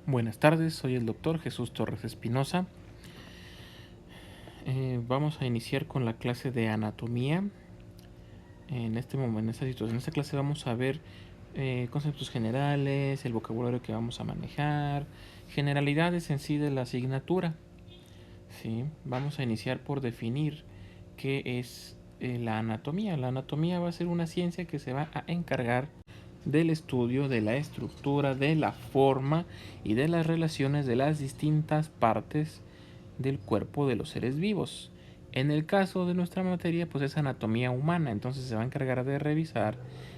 Buenas tardes, soy el doctor Jesús Torres Espinosa. Vamos a iniciar con la clase de anatomía. En esta clase vamos a ver conceptos generales, el vocabulario que vamos a manejar, generalidades en sí de la asignatura. ¿Sí? Vamos a iniciar por definir qué es la anatomía. La anatomía va a ser una ciencia que se va a encargar del estudio de la estructura, de la forma y de las relaciones de las distintas partes del cuerpo de los seres vivos. En el caso de nuestra materia, pues es anatomía humana, entonces se va a encargar de revisar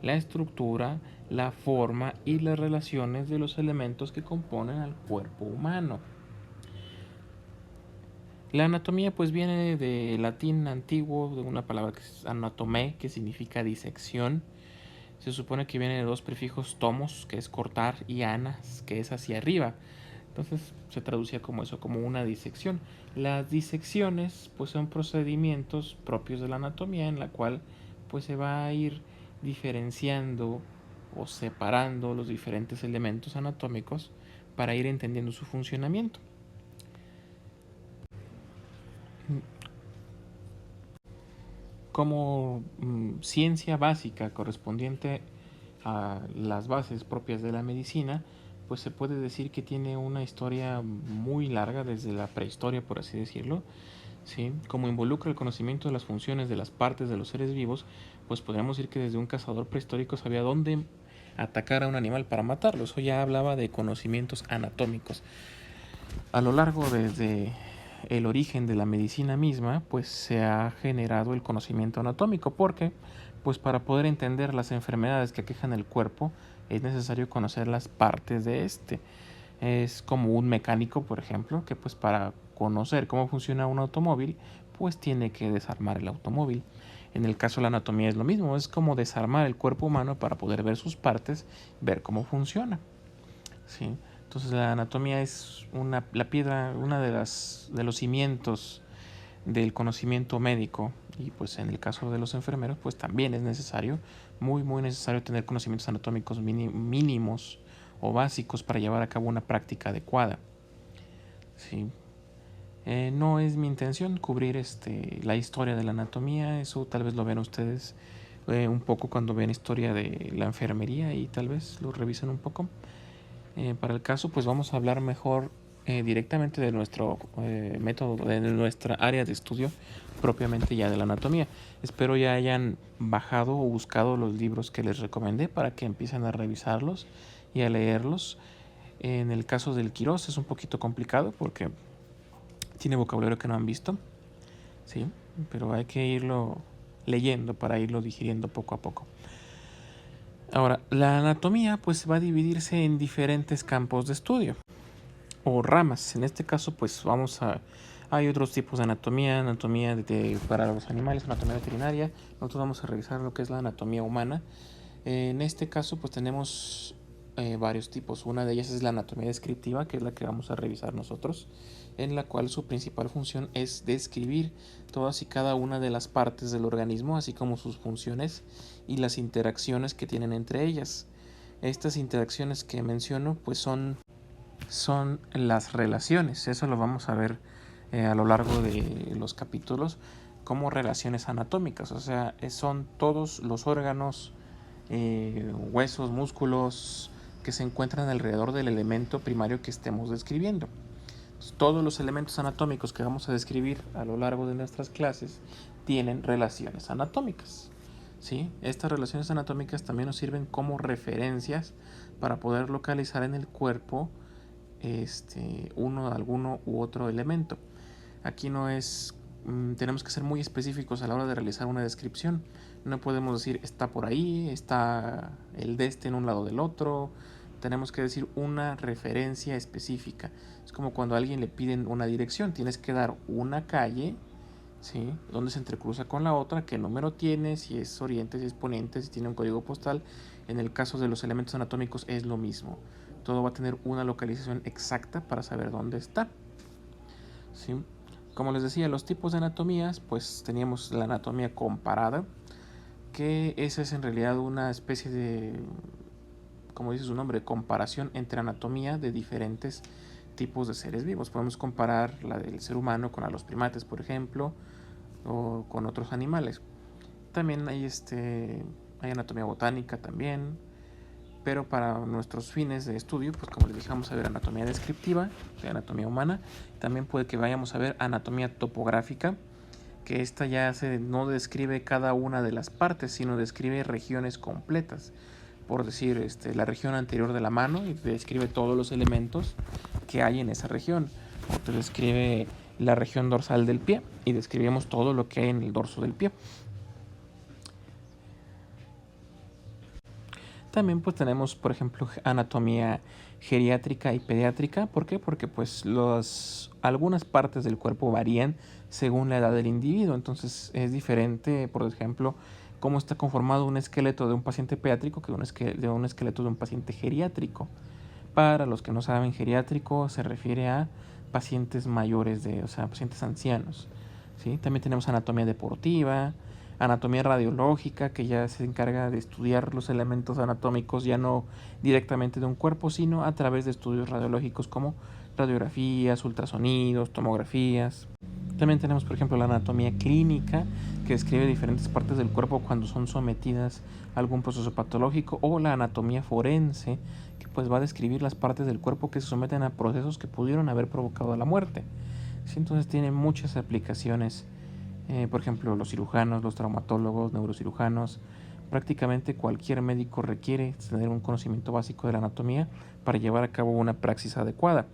la estructura, la forma y las relaciones de los elementos que componen al cuerpo humano. La anatomía pues viene del latín antiguo, de una palabra que es anatomé, que significa disección. Se supone que viene de dos prefijos tomos, que es cortar, y anas, que es hacia arriba. Entonces se traducía como eso, como una disección. Las disecciones pues son procedimientos propios de la anatomía en la cual pues se va a ir diferenciando o separando los diferentes elementos anatómicos para ir entendiendo su funcionamiento. Como ciencia básica correspondiente a las bases propias de la medicina, pues se puede decir que tiene una historia muy larga desde la prehistoria, por así decirlo. ¿Sí? Como involucra el conocimiento de las funciones de las partes de los seres vivos, pues podríamos decir que desde un cazador prehistórico sabía dónde atacar a un animal para matarlo. Eso ya hablaba de conocimientos anatómicos. A lo largo desde el origen de la medicina misma, pues se ha generado el conocimiento anatómico, porque pues para poder entender las enfermedades que aquejan el cuerpo es necesario conocer las partes de este. Es como un mecánico, por ejemplo, que pues para conocer cómo funciona un automóvil, pues tiene que desarmar el automóvil. En el caso de la anatomía es lo mismo, es como desarmar el cuerpo humano para poder ver sus partes, ver cómo funciona. ¿Sí? Entonces la anatomía es la piedra, una de los cimientos del conocimiento médico, y pues en el caso de los enfermeros pues también es necesario, muy necesario tener conocimientos anatómicos mínimos o básicos para llevar a cabo una práctica adecuada. ¿Sí? No es mi intención cubrir la historia de la anatomía, eso tal vez lo vean ustedes un poco cuando vean historia de la enfermería y tal vez lo revisen un poco. Para el caso, pues vamos a hablar mejor directamente de nuestro método, de nuestra área de estudio propiamente ya de la anatomía. Espero ya hayan bajado o buscado los libros que les recomendé para que empiecen a revisarlos y a leerlos. En el caso del Quirós es un poquito complicado porque tiene vocabulario que no han visto, ¿sí? Pero hay que irlo leyendo para irlo digiriendo poco a poco. Ahora, la anatomía pues va a dividirse en diferentes campos de estudio o ramas. En este caso pues hay otros tipos de anatomía, para los animales, anatomía veterinaria. Nosotros vamos a revisar lo que es la anatomía humana. En este caso pues tenemos varios tipos. Una de ellas es la anatomía descriptiva, que es la que vamos a revisar nosotros, en la cual su principal función es describir todas y cada una de las partes del organismo, así como sus funciones y las interacciones que tienen entre ellas. Estas interacciones que menciono pues son las relaciones. Eso lo vamos a ver a lo largo de los capítulos como relaciones anatómicas. O sea, son todos los órganos, huesos, músculos que se encuentran alrededor del elemento primario que estemos describiendo. Entonces, todos los elementos anatómicos que vamos a describir a lo largo de nuestras clases tienen relaciones anatómicas. ¿Sí? Estas relaciones anatómicas también nos sirven como referencias para poder localizar en el cuerpo alguno u otro elemento. Aquí no es, tenemos que ser muy específicos a la hora de realizar una descripción. No podemos decir está por ahí, está el de en un lado del otro. Tenemos que decir una referencia específica. Es como cuando a alguien le piden una dirección, tienes que dar una calle, ¿sí? Donde se entrecruza con la otra, qué número tiene, si es oriente, si es poniente, si tiene un código postal. En el caso de los elementos anatómicos es lo mismo. Todo va a tener una localización exacta para saber dónde está. ¿Sí? Como les decía, los tipos de anatomías, pues teníamos la anatomía comparada, que esa es en realidad una especie de como dice su nombre, comparación entre anatomía de diferentes tipos de seres vivos. Podemos comparar la del ser humano con a los primates, por ejemplo, o con otros animales. También hay anatomía botánica también, pero para nuestros fines de estudio, pues como les dije, vamos a ver anatomía descriptiva, de anatomía humana. También puede que vayamos a ver anatomía topográfica, que esta ya no describe cada una de las partes, sino describe regiones completas. Por decir, la región anterior de la mano, y te describe todos los elementos que hay en esa región. O te describe la región dorsal del pie y describimos todo lo que hay en el dorso del pie. También pues tenemos, por ejemplo, anatomía geriátrica y pediátrica. ¿Por qué? Porque pues algunas partes del cuerpo varían según la edad del individuo. Entonces es diferente, por ejemplo, cómo está conformado un esqueleto de un paciente pediátrico que de un esqueleto de un paciente geriátrico. Para los que no saben, geriátrico se refiere a pacientes mayores, o sea, pacientes ancianos. ¿Sí? También tenemos anatomía deportiva, anatomía radiológica, que ya se encarga de estudiar los elementos anatómicos ya no directamente de un cuerpo, sino a través de estudios radiológicos como radiografías, ultrasonidos, tomografías. También tenemos, por ejemplo, la anatomía clínica, que describe diferentes partes del cuerpo cuando son sometidas a algún proceso patológico, o la anatomía forense, que pues va a describir las partes del cuerpo que se someten a procesos que pudieron haber provocado la muerte. ¿Sí? Entonces tiene muchas aplicaciones, por ejemplo, los cirujanos, los traumatólogos, neurocirujanos. Prácticamente cualquier médico requiere tener un conocimiento básico de la anatomía para llevar a cabo una praxis adecuada.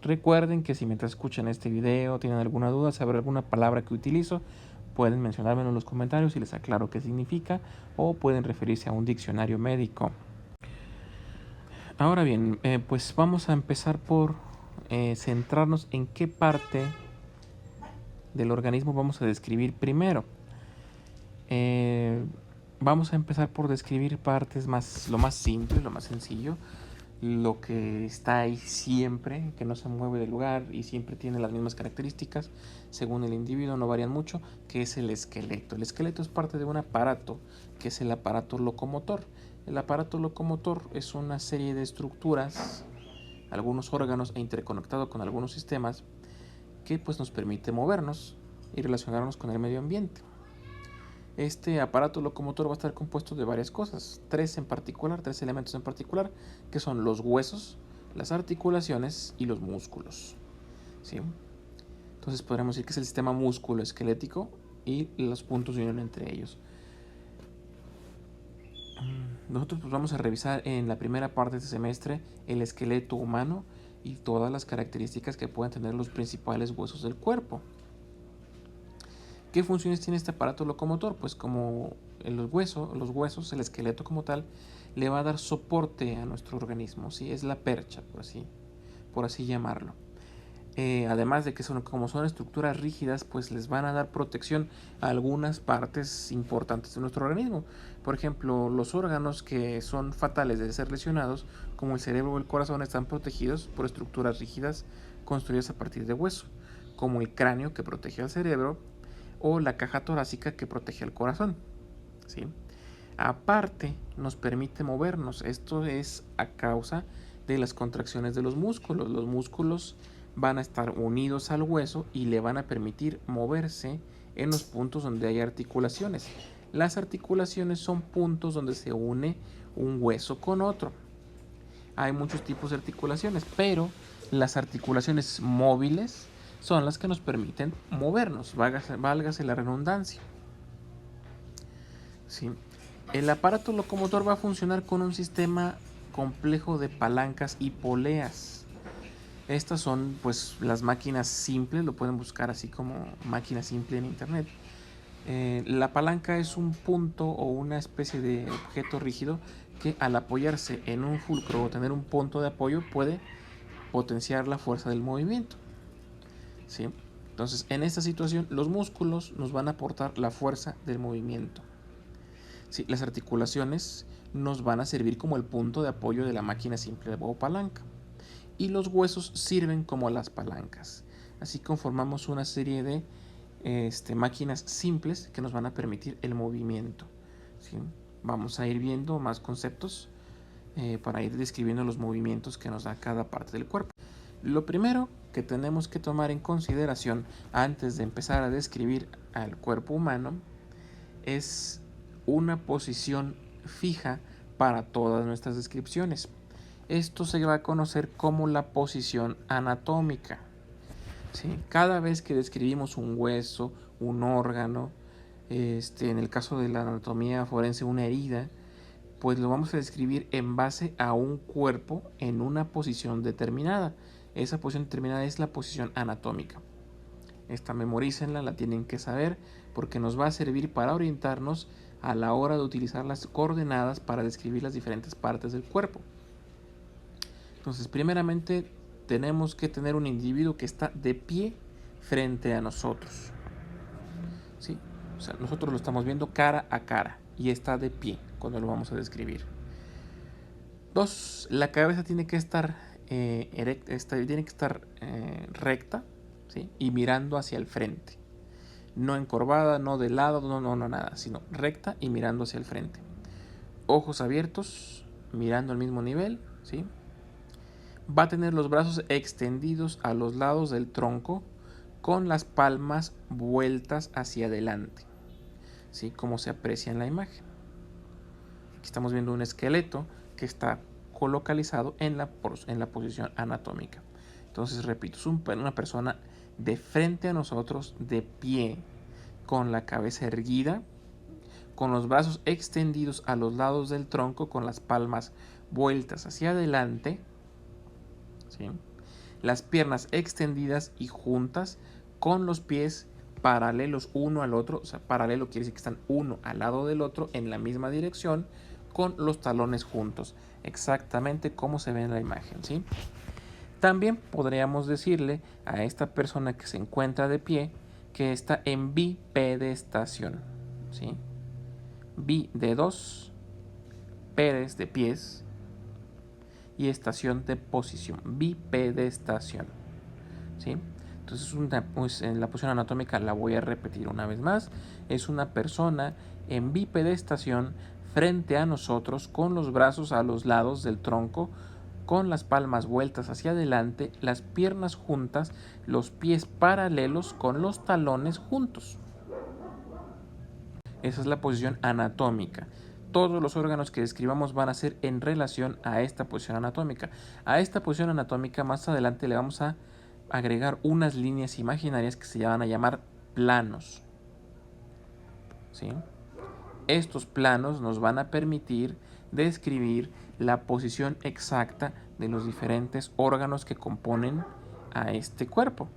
Recuerden que si mientras escuchan este video tienen alguna duda sobre alguna palabra que utilizo, pueden mencionármelo en los comentarios y les aclaro qué significa, o pueden referirse a un diccionario médico. Ahora bien, pues vamos a empezar por centrarnos en qué parte del organismo vamos a describir primero. Vamos a empezar por describir partes lo más simple, lo más sencillo, lo que está ahí siempre, que no se mueve del lugar y siempre tiene las mismas características según el individuo, no varían mucho, que es el esqueleto. El esqueleto es parte de un aparato, que es el aparato locomotor. El aparato locomotor es una serie de estructuras, algunos órganos e interconectado con algunos sistemas que pues nos permite movernos y relacionarnos con el medio ambiente. Este aparato locomotor va a estar compuesto de varias cosas, tres elementos en particular, que son los huesos, las articulaciones y los músculos. ¿Sí? Entonces podríamos decir que es el sistema músculo-esquelético y los puntos de unión entre ellos. Nosotros pues vamos a revisar en la primera parte de este semestre el esqueleto humano y todas las características que pueden tener los principales huesos del cuerpo. ¿Qué funciones tiene este aparato locomotor? Pues como los huesos, el esqueleto como tal, le va a dar soporte a nuestro organismo, ¿sí? Es la percha, por así llamarlo. Además de que como son estructuras rígidas, pues les van a dar protección a algunas partes importantes de nuestro organismo. Por ejemplo, los órganos que son fatales de ser lesionados, como el cerebro o el corazón, están protegidos por estructuras rígidas construidas a partir de hueso, como el cráneo que protege al cerebro, o la caja torácica que protege al corazón. ¿Sí? Aparte, nos permite movernos. Esto es a causa de las contracciones de los músculos. Los músculos van a estar unidos al hueso y le van a permitir moverse en los puntos donde hay articulaciones. Las articulaciones son puntos donde se une un hueso con otro. Hay muchos tipos de articulaciones, pero las articulaciones móviles son las que nos permiten movernos, válgase la redundancia. ¿Sí? El aparato locomotor va a funcionar con un sistema complejo de palancas y poleas. Estas son pues las máquinas simples, lo pueden buscar así como máquina simple en internet. La palanca es un punto o una especie de objeto rígido que al apoyarse en un fulcro o tener un punto de apoyo puede potenciar la fuerza del movimiento. ¿Sí? Entonces, en esta situación, los músculos nos van a aportar la fuerza del movimiento. ¿Sí? Las articulaciones nos van a servir como el punto de apoyo de la máquina simple o palanca. Y los huesos sirven como las palancas. Así conformamos una serie de máquinas simples que nos van a permitir el movimiento. ¿Sí? Vamos a ir viendo más conceptos para ir describiendo los movimientos que nos da cada parte del cuerpo. Lo primero que tenemos que tomar en consideración antes de empezar a describir al cuerpo humano es una posición fija para todas nuestras descripciones. Esto se va a conocer como la posición anatómica. ¿Sí? Cada vez que describimos un hueso, un órgano, en el caso de la anatomía forense, una herida, pues lo vamos a describir en base a un cuerpo en una posición determinada. Esa posición determinada es la posición anatómica. Esta memorícenla, la tienen que saber porque nos va a servir para orientarnos a la hora de utilizar las coordenadas para describir las diferentes partes del cuerpo. Entonces, primeramente tenemos que tener un individuo que está de pie frente a nosotros. ¿Sí? O sea, nosotros lo estamos viendo cara a cara y está de pie cuando lo vamos a describir. 2. La cabeza tiene que estar recta, ¿sí? Y mirando hacia el frente. No encorvada, no de lado, no nada, sino recta y mirando hacia el frente. Ojos abiertos, mirando al mismo nivel, ¿sí? Va a tener los brazos extendidos a los lados del tronco con las palmas vueltas hacia adelante, ¿sí? Como se aprecia en la imagen. Aquí estamos viendo un esqueleto que está colocalizado en la posición anatómica. Entonces, repito, es una persona de frente a nosotros, de pie, con la cabeza erguida, con los brazos extendidos a los lados del tronco, con las palmas vueltas hacia adelante, ¿sí? Las piernas extendidas y juntas, con los pies paralelos uno al otro. O sea, paralelo quiere decir que están uno al lado del otro en la misma dirección, con los talones juntos, exactamente como se ve en la imagen, ¿sí? También podríamos decirle a esta persona que se encuentra de pie que está en bipedestación, ¿sí? Bi de dos, pedes de pies y estación de posición, bipedestación, ¿sí? Entonces, pues, en la posición anatómica la voy a repetir una vez más. Es una persona en bipedestación frente a nosotros, con los brazos a los lados del tronco, con las palmas vueltas hacia adelante, las piernas juntas, los pies paralelos con los talones juntos. Esa es la posición anatómica. Todos los órganos que describamos van a ser en relación a esta posición anatómica. A esta posición anatómica más adelante le vamos a agregar unas líneas imaginarias que se van a llamar planos, ¿sí? Estos planos nos van a permitir describir la posición exacta de los diferentes órganos que componen a este cuerpo.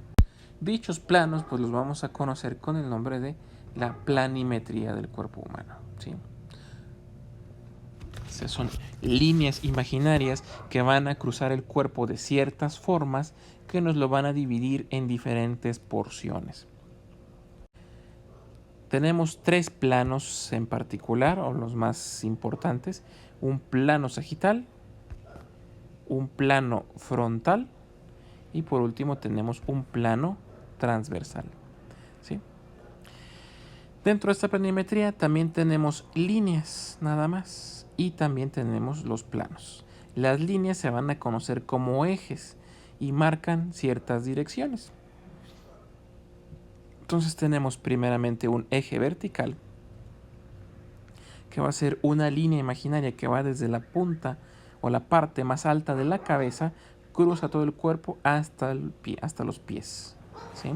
Dichos planos pues los vamos a conocer con el nombre de la planimetría del cuerpo humano, ¿sí? O sea, son líneas imaginarias que van a cruzar el cuerpo de ciertas formas que nos lo van a dividir en diferentes porciones. Tenemos 3 planos en particular, o los más importantes: un plano sagital, un plano frontal y por último tenemos un plano transversal, ¿sí? Dentro de esta planimetría también tenemos líneas nada más y también tenemos los planos. Las líneas se van a conocer como ejes y marcan ciertas direcciones. Entonces tenemos primeramente un eje vertical, que va a ser una línea imaginaria que va desde la punta o la parte más alta de la cabeza, cruza todo el cuerpo hasta los pies, ¿sí?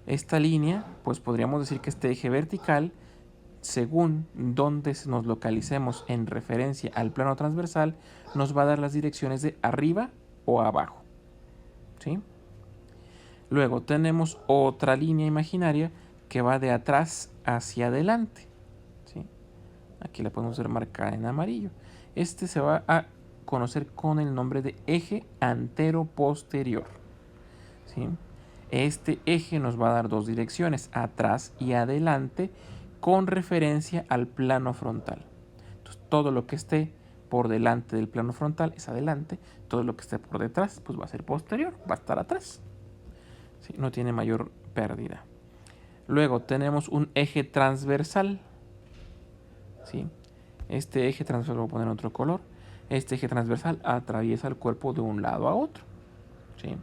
Esta línea, pues podríamos decir que este eje vertical, según donde nos localicemos en referencia al plano transversal, nos va a dar las direcciones de arriba o abajo, ¿sí? Luego tenemos otra línea imaginaria que va de atrás hacia adelante, ¿sí? Aquí la podemos ver marcada en amarillo. Este se va a conocer con el nombre de eje antero-posterior, ¿sí? Este eje nos va a dar 2 direcciones, atrás y adelante, con referencia al plano frontal. Entonces, todo lo que esté por delante del plano frontal es adelante, todo lo que esté por detrás pues va a ser posterior, va a estar atrás, ¿sí? No tiene mayor pérdida. Luego tenemos un eje transversal, ¿sí? Este eje transversal, lo voy a poner en otro color. Este eje transversal atraviesa el cuerpo de un lado a otro, ¿sí?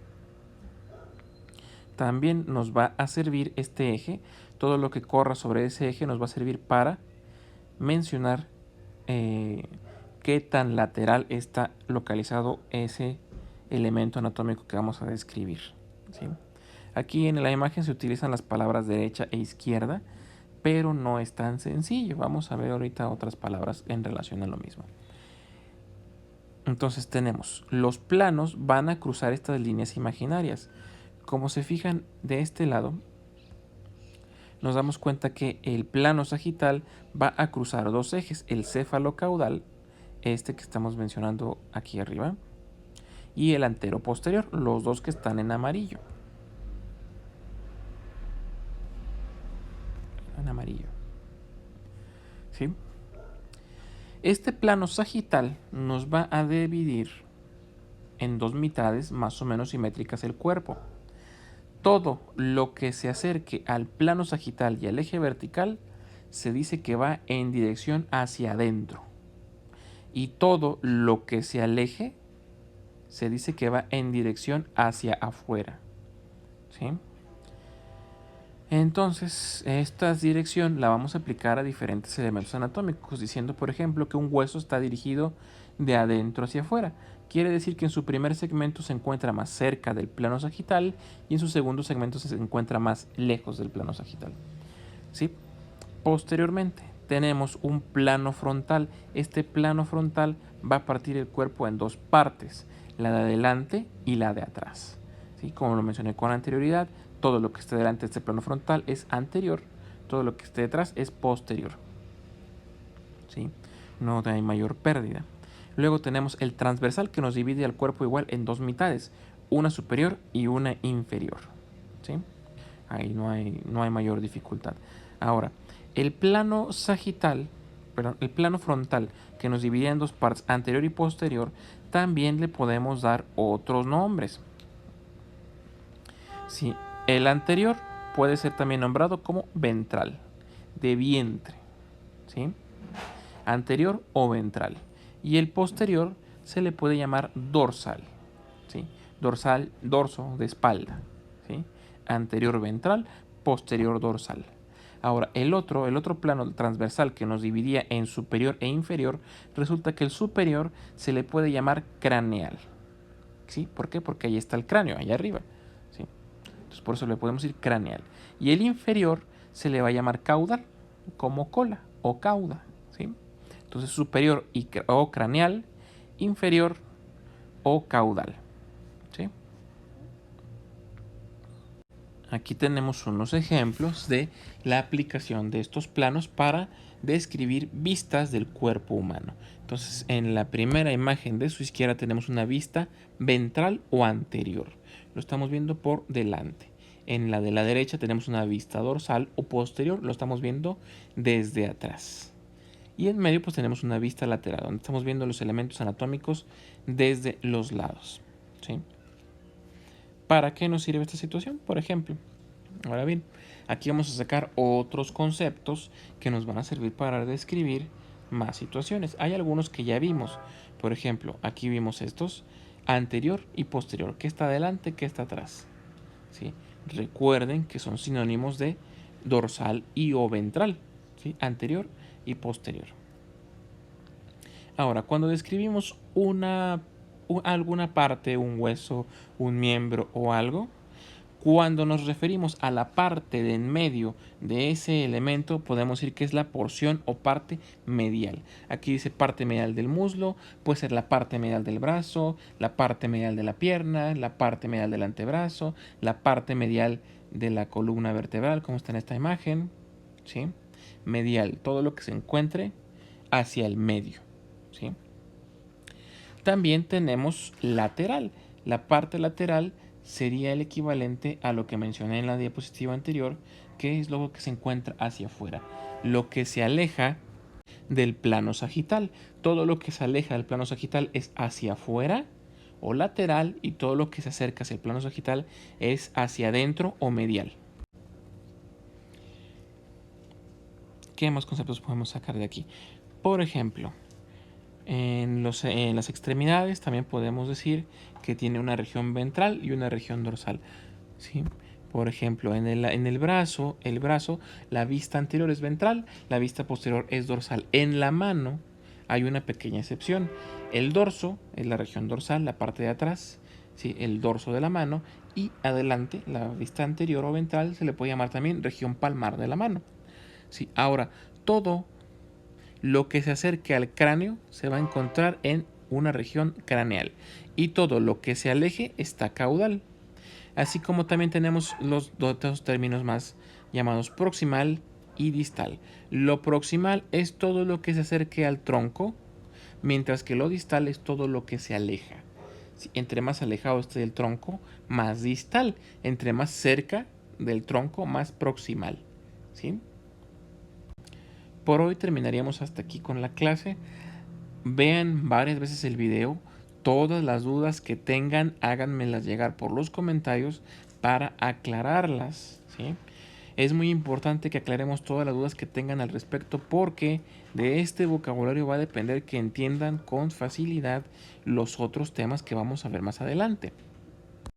También nos va a servir este eje, todo lo que corra sobre ese eje nos va a servir para mencionar qué tan lateral está localizado ese elemento anatómico que vamos a describir, ¿sí? Aquí en la imagen se utilizan las palabras derecha e izquierda, pero no es tan sencillo. Vamos a ver ahorita otras palabras en relación a lo mismo. Entonces tenemos, los planos van a cruzar estas líneas imaginarias. Como se fijan de este lado, nos damos cuenta que el plano sagital va a cruzar dos ejes, el céfalo-caudal, este que estamos mencionando aquí arriba, y el antero-posterior, los dos que están en amarillo. ¿Sí? Este plano sagital nos va a dividir en dos mitades más o menos simétricas el cuerpo. Todo lo que se acerque al plano sagital y al eje vertical se dice que va en dirección hacia adentro. Y todo lo que se aleje se dice que va en dirección hacia afuera. ¿Sí? Entonces, esta dirección la vamos a aplicar a diferentes elementos anatómicos, diciendo, por ejemplo, que un hueso está dirigido de adentro hacia afuera. Quiere decir que en su primer segmento se encuentra más cerca del plano sagital y en su segundo segmento se encuentra más lejos del plano sagital. ¿Sí? Posteriormente, tenemos un plano frontal. Este plano frontal va a partir el cuerpo en dos partes, la de adelante y la de atrás. ¿Sí? Como lo mencioné con anterioridad, todo lo que esté delante de este plano frontal es anterior, todo lo que esté detrás es posterior. ¿Sí? No hay mayor pérdida. Luego tenemos el transversal, que nos divide al cuerpo igual en dos mitades, una superior y una inferior. ¿Sí? Ahí no hay mayor dificultad. Ahora, el plano sagital, perdón, el plano frontal, que nos divide en dos partes, anterior y posterior, también le podemos dar otros nombres. Sí, el anterior puede ser también nombrado como ventral, de vientre, ¿sí? Anterior o ventral. Y el posterior se le puede llamar dorsal, ¿sí? Dorsal, dorso, de espalda, ¿sí? Anterior ventral, posterior dorsal. Ahora, el otro plano transversal que nos dividía en superior e inferior, resulta que el superior se le puede llamar craneal, ¿sí? ¿Por qué? Porque ahí está el cráneo, allá arriba, ¿sí? Entonces, por eso le podemos decir craneal. Y el inferior se le va a llamar caudal, como cola o cauda, ¿sí? Entonces, superior o craneal, inferior o caudal, ¿sí? Aquí tenemos unos ejemplos de la aplicación de estos planos para describir vistas del cuerpo humano. Entonces, en la primera imagen de su izquierda tenemos una vista ventral o anterior. Lo estamos viendo por delante. En la de la derecha tenemos una vista dorsal o posterior. Lo estamos viendo desde atrás. Y en medio pues tenemos una vista lateral, donde estamos viendo los elementos anatómicos desde los lados, ¿sí? ¿Para qué nos sirve esta situación? Por ejemplo, ahora bien, aquí vamos a sacar otros conceptos que nos van a servir para describir más situaciones. Hay algunos que ya vimos. Por ejemplo, aquí vimos estos, anterior y posterior. ¿Qué está adelante? ¿Qué está atrás? ¿Sí? Recuerden que son sinónimos de dorsal y o ventral, ¿sí? Anterior y posterior. Ahora, cuando describimos alguna parte, un hueso, un miembro o algo, cuando nos referimos a la parte de en medio de ese elemento, podemos decir que es la porción o parte medial. Aquí dice parte medial del muslo, puede ser la parte medial del brazo, la parte medial de la pierna, la parte medial del antebrazo, la parte medial de la columna vertebral, como está en esta imagen, ¿sí? Medial, todo lo que se encuentre hacia el medio, ¿sí? También tenemos lateral. La parte lateral sería el equivalente a lo que mencioné en la diapositiva anterior, que es lo que se encuentra hacia afuera, lo que se aleja del plano sagital. Todo lo que se aleja del plano sagital es hacia afuera o lateral, y todo lo que se acerca hacia el plano sagital es hacia adentro o medial. ¿Qué más conceptos podemos sacar de aquí? Por ejemplo, En las extremidades también podemos decir que tiene una región ventral y una región dorsal, ¿sí? Por ejemplo, en el brazo, la vista anterior es ventral, la vista posterior es dorsal. En la mano hay una pequeña excepción. El dorso es la región dorsal, la parte de atrás, ¿sí? El dorso de la mano, y adelante, la vista anterior o ventral, se le puede llamar también región palmar de la mano, ¿sí? Ahora, todo lo que se acerque al cráneo se va a encontrar en una región craneal, y todo lo que se aleje está caudal. Así como también tenemos los dos términos más llamados proximal y distal. Lo proximal es todo lo que se acerque al tronco, mientras que lo distal es todo lo que se aleja. Entre más alejado esté del tronco, más distal. Entre más cerca del tronco, más proximal. ¿Sí? Por hoy terminaríamos hasta aquí con la clase. Vean varias veces el video. Todas las dudas que tengan, háganmelas llegar por los comentarios para aclararlas, ¿sí? Es muy importante que aclaremos todas las dudas que tengan al respecto, porque de este vocabulario va a depender que entiendan con facilidad los otros temas que vamos a ver más adelante.